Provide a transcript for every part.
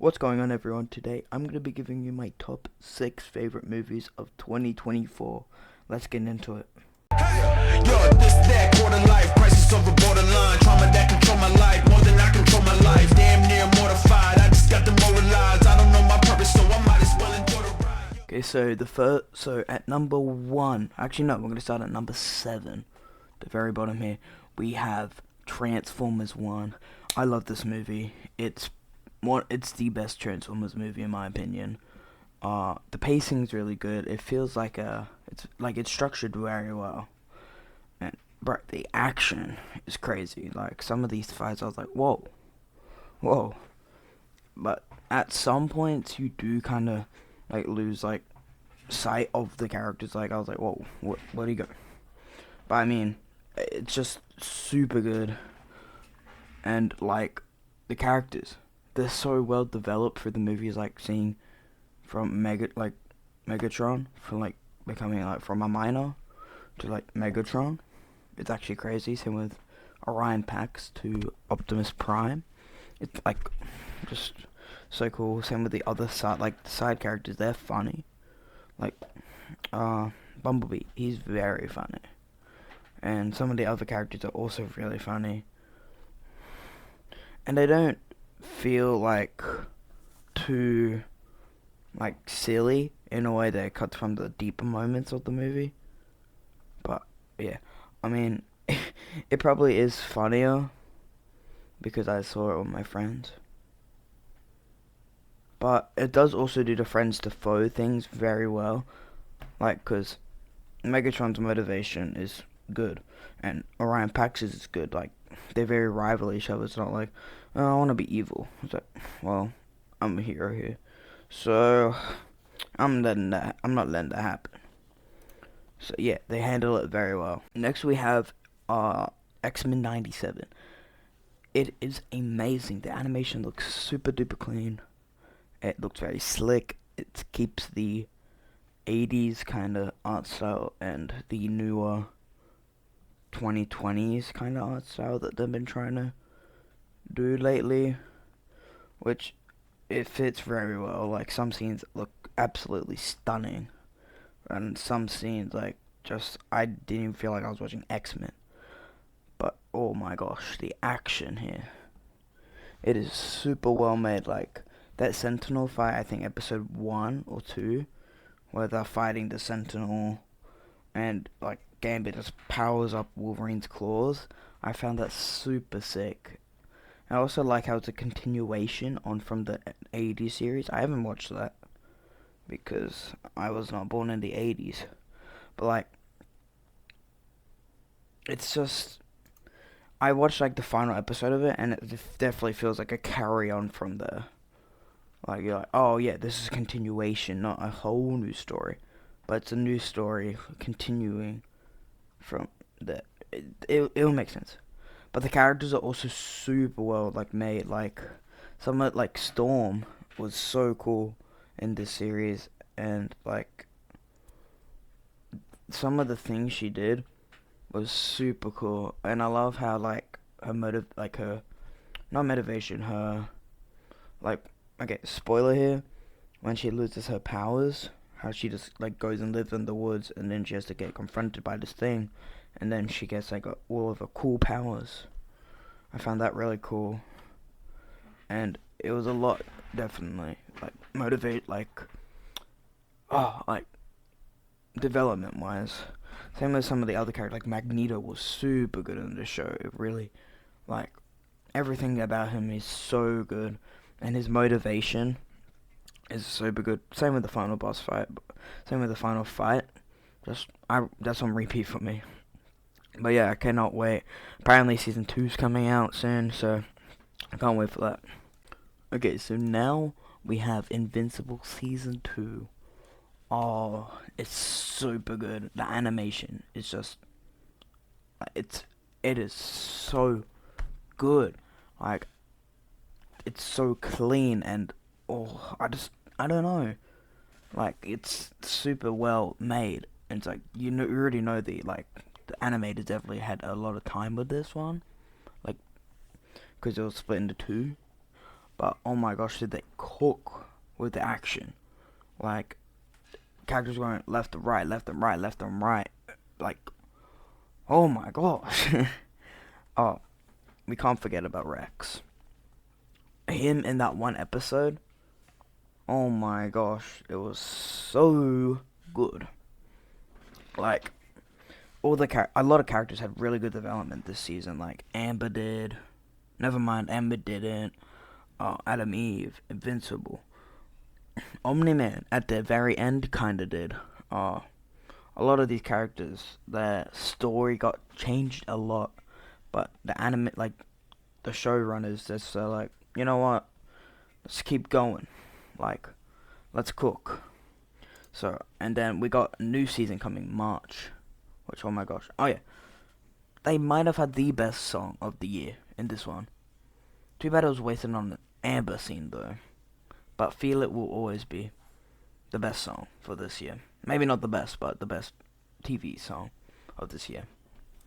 What's going on, everyone? Today I'm going to be giving you my top 6 favorite movies of 2024. Let's get into it. Yo, this that quarter life, crisis over borderline, trauma that control my life, more than I control my life, damn near mortified, I just got demoralized, I don't know my purpose, so I might as well enjoy the ride. Okay, so at number 1, actually no, we're going to start at number 7. The very bottom here, we have Transformers 1. I love this movie. It's the best Transformers movie in my opinion. The pacing's really good. It feels like it's structured very well. And but the action is crazy. Like some of these fights I was like, whoa. Whoa. But at some points you do kinda like lose like sight of the characters. Like I was like, whoa, where'd he go? But I mean, it's just super good. And like the characters, they're so well developed for the movies, like seeing from Megatron from like becoming like from a minor to like Megatron. It's actually crazy. Same with Orion Pax to Optimus Prime. It's like just so cool. Same with the other side, like the side characters. They're funny. Like Bumblebee, he's very funny, and some of the other characters are also really funny. And they don't feel like too like silly in a way that cuts from the deeper moments of the movie. But yeah, I mean, it probably is funnier because I saw it with my friends. But it does also do the friends to foe things very well. Like, because Megatron's motivation is good, and Orion Pax's is good. Like, they very rival each other. It's not like, oh, I want to be evil. It's like, well, I'm a hero here, so I'm not letting that happen. So yeah, they handle it very well. Next we have X-Men '97. It is amazing. The animation looks super duper clean. It looks very slick. It keeps the 80s kind of art style and the newer 2020s kind of art style that they've been trying to do lately, which it fits very well. Like some scenes look absolutely stunning, and some scenes like just I didn't even feel like I was watching X-Men. But oh my gosh, the action here, it is super well made. Like that Sentinel fight, I think episode 1 or 2, where they're fighting the Sentinel and like Gambit just powers up Wolverine's claws. I found that super sick. I also like how it's a continuation on from the 80s series. I haven't watched that because I was not born in the 80s. But like, it's just, I watched like the final episode of it, and it definitely feels like a carry on from there. Like you're like, oh yeah, this is a continuation, not a whole new story, but it's a new story continuing from the. It'll make sense. But the characters are also super well like made. Like some of like Storm was so cool in this series, and like some of the things she did was super cool. And I love how like her not motivation, her like okay, spoiler here, when she loses her powers, how she just like goes and lives in the woods, and then she has to get confronted by this thing, and then she gets like all of her cool powers. I found that really cool, and it was a lot, definitely like motivate, like development wise. Same with some of the other characters, like Magneto was super good in the show. It really, like, everything about him is so good, and his motivation is super good. Same with the final boss fight. Same with the final fight. That's on repeat for me. But yeah, I cannot wait. Apparently season 2's coming out soon, so I can't wait for that. Okay, so now we have Invincible season 2. Oh, it's super good. The animation is just, it is so good. Like, it's so clean, and oh, I don't know. Like, it's super well made. And it's like you already know the animators definitely had a lot of time with this one, like because it was split into two. but oh my gosh, did they cook with the action? Like, characters going left and right, left and right, left and right. Like, oh my gosh. Oh, we can't forget about Rex. Him in that one episode. Oh my gosh, it was so good. Like, a lot of characters had really good development this season. Like Amber did. Never mind, Amber didn't. Adam Eve, Invincible. Omni-Man at the very end kinda did. A lot of these characters, their story got changed a lot, but the showrunners just like, you know what? Let's keep going. Like, let's cook. So, and then we got a new season coming March, which, oh my gosh. Oh yeah. They might have had the best song of the year in this one. Too bad it was wasted on the Amber scene though. But Feel It will always be the best song for this year. Maybe not the best, but the best TV song of this year.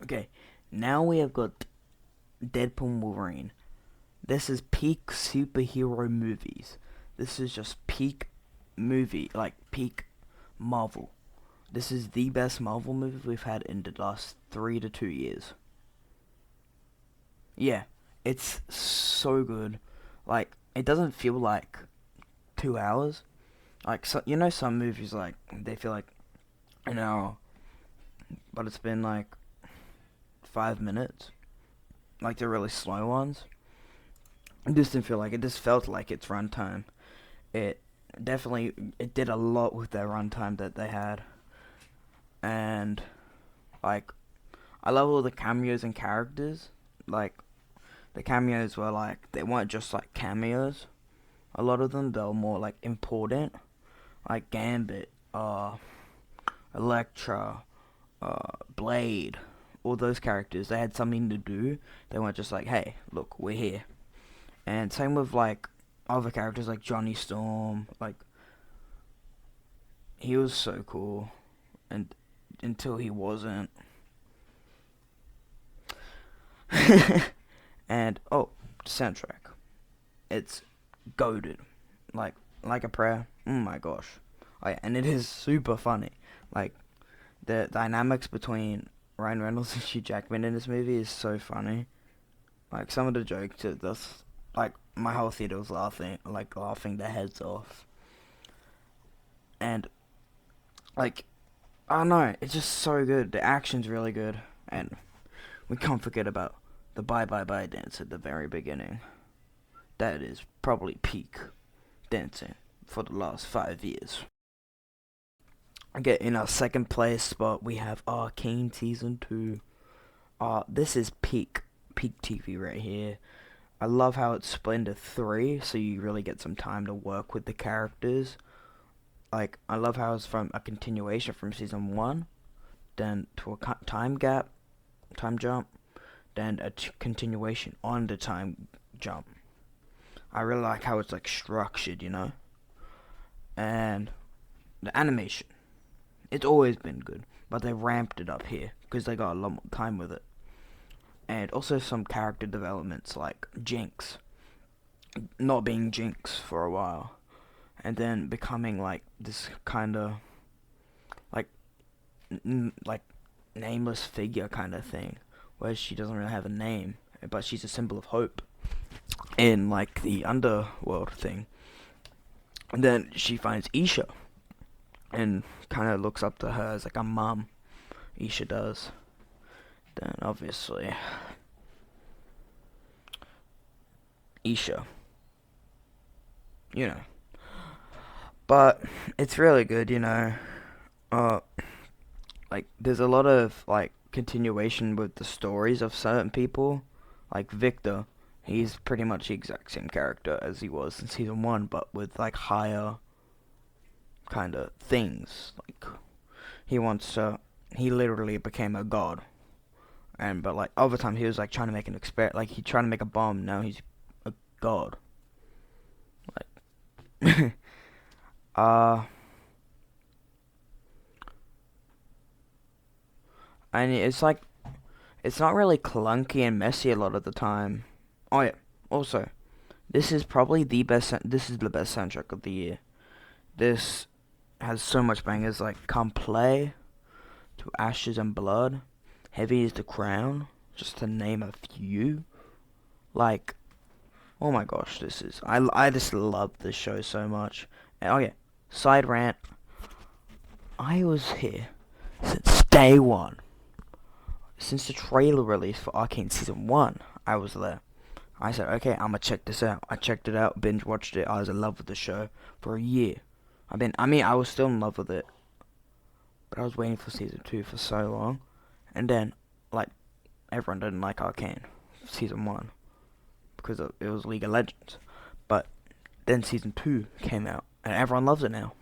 Okay, now we have got Deadpool and Wolverine. This is peak superhero movies. This is just peak movie, like peak Marvel. This is the best Marvel movie we've had in the last 3 to 2 years. Yeah, it's so good. Like, it doesn't feel like 2 hours. Like, so, you know, some movies, like, they feel like an hour, but it's been like 5 minutes. Like the really slow ones. It just didn't feel like it. Just felt like its runtime. It did a lot with their runtime that they had. And, like, I love all the cameos and characters. Like, the cameos were like, they weren't just like cameos. A lot of them, they were more like important. Like Gambit, Elektra, Blade, all those characters, they had something to do. They weren't just like, hey, look, we're here. And same with like other characters like Johnny Storm. Like, he was so cool, and until he wasn't. And oh, soundtrack, it's goated. Like a prayer. Oh my gosh. Oh, yeah, and it is super funny. Like, the dynamics between Ryan Reynolds and Hugh Jackman in this movie is so funny. Like, some of the jokes, like, my whole theater was laughing their heads off. And, like, I don't know, it's just so good. The action's really good. And we can't forget about the Bye Bye Bye dance at the very beginning. That is probably peak dancing for the last 5 years. Okay, in our second place spot, we have Arcane Season 2. This is peak TV right here. I love how it's split into 3, so you really get some time to work with the characters. Like, I love how it's from a continuation from Season 1, then to a time jump, then a continuation on the time jump. I really like how it's like structured, you know? And the animation, it's always been good, but they ramped it up here because they got a lot more time with it. And also some character developments like Jinx not being Jinx for a while, and then becoming like this kind of like like nameless figure kind of thing, where she doesn't really have a name, but she's a symbol of hope in like the underworld thing. And then she finds Isha and kind of looks up to her as like a mum. Isha does. Then obviously Isha, you know. But it's really good, you know. Like, there's a lot of like continuation with the stories of certain people. Like Victor, he's pretty much the exact same character as he was in Season 1, but with like higher kind of things. Like, he literally became a god. But like over time he was like trying to make an experiment, like he tried to make a bomb. Now he's a god. Like, and it's like, it's not really clunky and messy a lot of the time. Oh yeah, also, This is probably the best. This is the best soundtrack of the year. This has so much bangers like "Come Play," "To Ashes and Blood," "Heavy is the Crown," just to name a few. Like, oh my gosh, this is I just love this show so much. And, oh yeah, side rant. I was here since day one. Since the trailer release for Arcane Season 1, I was there. I said, okay, I'm gonna check this out. I checked it out, binge watched it. I was in love with the show for a year. I was still in love with it, but I was waiting for Season 2 for so long. And then, like, everyone didn't like Arcane Season 1 because it was League of Legends. But then Season 2 came out, and everyone loves it now.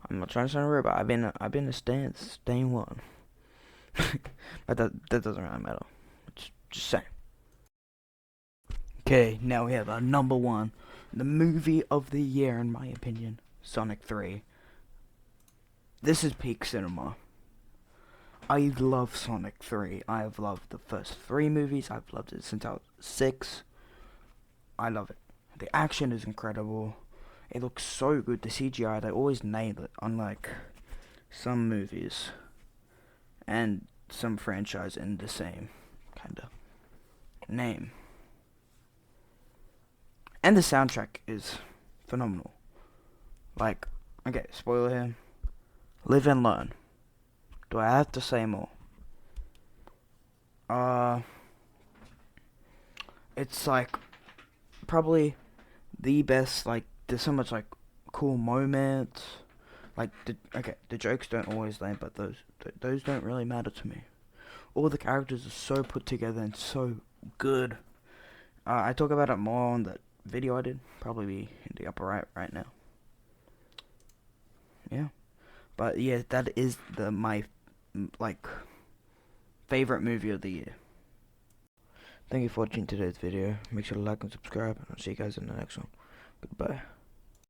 I'm not trying to sound rude, but I've been a staying one. But that doesn't really matter. Just saying. Okay, now we have our number one, the movie of the year in my opinion, Sonic 3. This is peak cinema. I love Sonic 3. I have loved the first 3 movies. I've loved it since I was 6. I love it. The action is incredible. It looks so good. The CGI, they always nail it, unlike some movies and some franchise in the same kind of name. And the soundtrack is phenomenal. Like, okay, spoiler here. Live and learn. Do I have to say more? It's like probably the best. Like, there's so much like cool moments. Like, the jokes don't always land, but those don't really matter to me. All the characters are so put together and so good. I talk about it more on the video I did, probably be in the upper right now. Yeah, but yeah, that is my like favorite movie of the year. Thank you for watching today's video. Make sure to like and subscribe, and I'll see you guys in the next one. Goodbye.